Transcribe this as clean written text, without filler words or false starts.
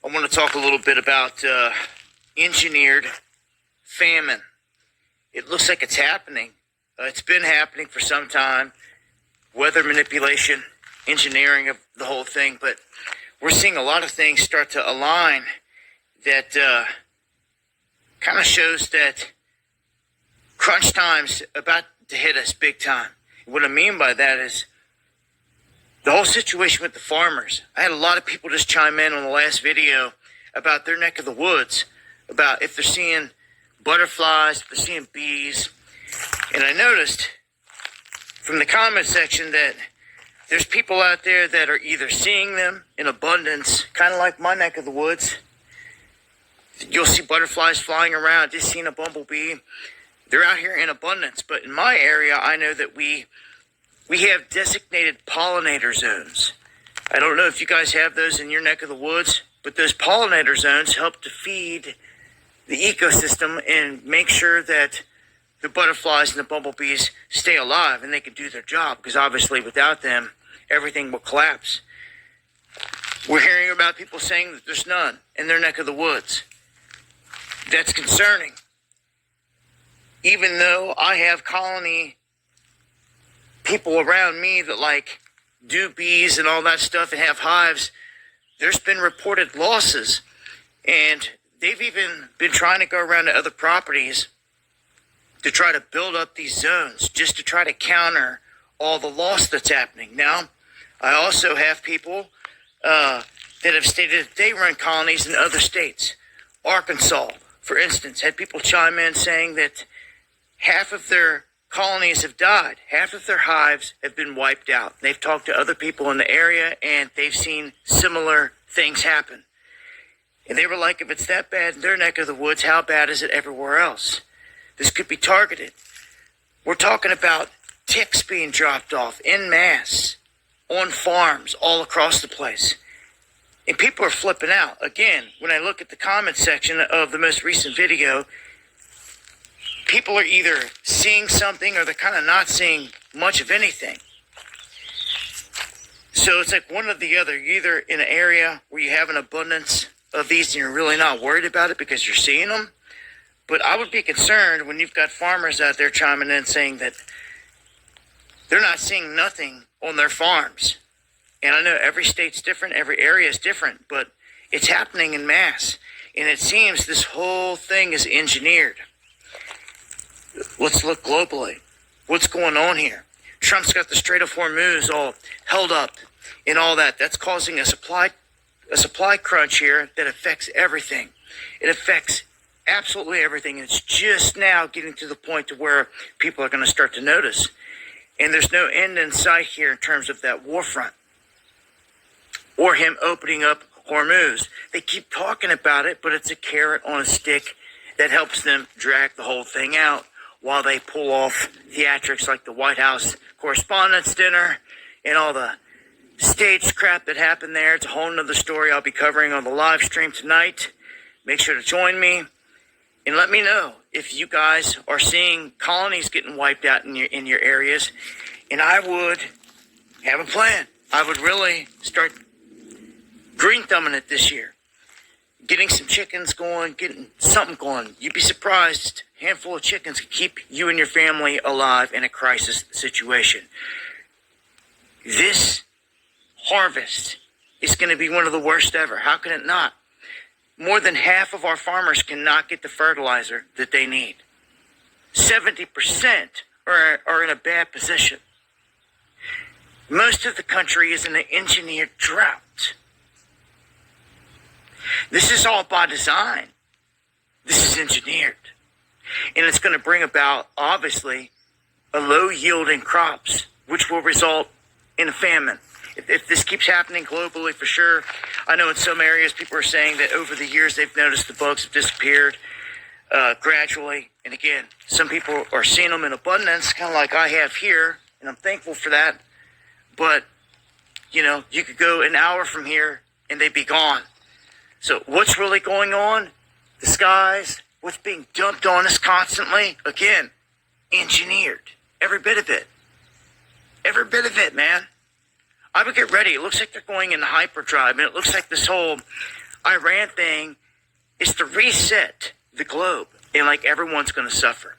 I want to talk a little bit about engineered famine. It looks like it's happening. It's been happening for some time. Weather manipulation, engineering of the whole thing. But we're seeing a lot of things start to align that kind of shows that crunch time's about to hit us big time. What I mean by that is the whole situation with the farmers. I had a lot of people just chime in on the last video about their neck of the woods, about if they're seeing butterflies, if they're seeing bees. And I noticed from the comment section that there's people out there that are either seeing them in abundance, kind of like my neck of the woods. You'll see butterflies flying around, just seeing a bumblebee. They're out here in abundance. But in my area, I know that we have designated pollinator zones. I don't know if you guys have those in your neck of the woods, but those pollinator zones help to feed the ecosystem and make sure that the butterflies and the bumblebees stay alive and they can do their job, because obviously without them, everything will collapse. We're hearing about people saying that there's none in their neck of the woods. That's concerning. Even though I have colony people around me that do bees and all that stuff and have hives, there's been reported losses. And they've even been trying to go around to other properties to try to build up these zones just to try to counter all the loss that's happening. Now, I also have people that have stated that they run colonies in other states. Arkansas, for instance, had people chime in saying that half of their colonies have died. Half of their hives have been wiped out. They've talked to other people in the area, and they've seen similar things happen. And they were like, if it's that bad in their neck of the woods, how bad is it everywhere else? This could be targeted. We're talking about ticks being dropped off en masse on farms all across the place. And people are flipping out. Again, when I look at the comment section of the most recent video, people are either seeing something or they're kind of not seeing much of anything. So it's like one or the other. You're either in an area where you have an abundance of these and you're really not worried about it because you're seeing them. But I would be concerned when you've got farmers out there chiming in saying that they're not seeing nothing on their farms. And I know every state's different, every area is different, but it's happening in mass. And it seems this whole thing is engineered. Let's look globally. What's going on here? Trump's got the Strait of Hormuz all held up and all that. That's causing a supply crunch here that affects everything. It affects absolutely everything. It's just now getting to the point to where people are going to start to notice. And there's no end in sight here in terms of that war front or him opening up Hormuz. They keep talking about it, but it's a carrot on a stick that helps them drag the whole thing out while they pull off theatrics like the White House Correspondents' Dinner and all the stage crap that happened there. It's a whole nother story I'll be covering on the live stream tonight. Make sure to join me and let me know if you guys are seeing colonies getting wiped out in your areas. And I would have a plan. I would really start green thumbing it this year. Getting some chickens going, getting something going. You'd be surprised. A handful of chickens can keep you and your family alive in a crisis situation. This harvest is going to be one of the worst ever. How can it not? More than half of our farmers cannot get the fertilizer that they need. 70% are in a bad position. Most of the country is in an engineered drought. This is all by design. This is engineered. And it's going to bring about, obviously, a low yield in crops, which will result in a famine. If this keeps happening globally, for sure. I know in some areas people are saying that over the years they've noticed the bugs have disappeared gradually. And again, some people are seeing them in abundance, kind of like I have here, and I'm thankful for that. But, you could go an hour from here and they'd be gone. So what's really going on? The skies, what's being dumped on us constantly? Again, engineered. Every bit of it. Every bit of it, man. I would get ready. It looks like they're going into hyperdrive, and it looks like this whole Iran thing is to reset the globe, and like everyone's going to suffer.